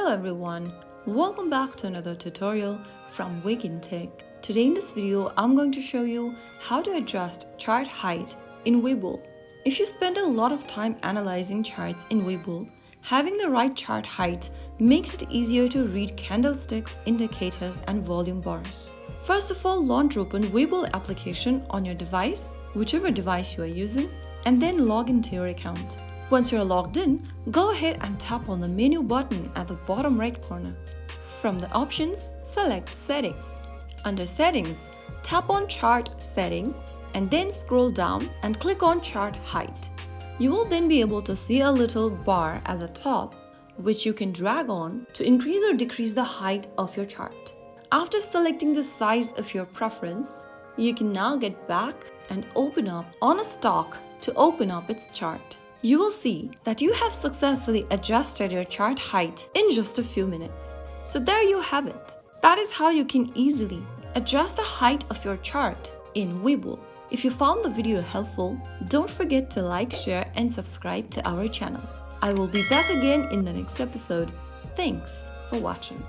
Hello everyone, welcome back to another tutorial from Wake&Tech. Today in this video, I'm going to show you how to adjust chart height in Webull. If you spend a lot of time analyzing charts in Webull, having the right chart height makes it easier to read candlesticks, indicators, and volume bars. First of all, launch open Webull application on your device, whichever device you are using, and then log into your account. Once you're logged in, go ahead and tap on the menu button at the bottom right corner. From the options, select Settings. Under Settings, tap on Chart Settings and then scroll down and click on Chart Height. You will then be able to see a little bar at the top, which you can drag on to increase or decrease the height of your chart. After selecting the size of your preference, you can now get back and open up on a stock to open up its chart. You will see that you have successfully adjusted your chart height in just a few minutes. So there you have it. That is how you can easily adjust the height of your chart in Webull. If you found the video helpful, don't forget to like, share, and subscribe to our channel. I will be back again in the next episode. Thanks for watching.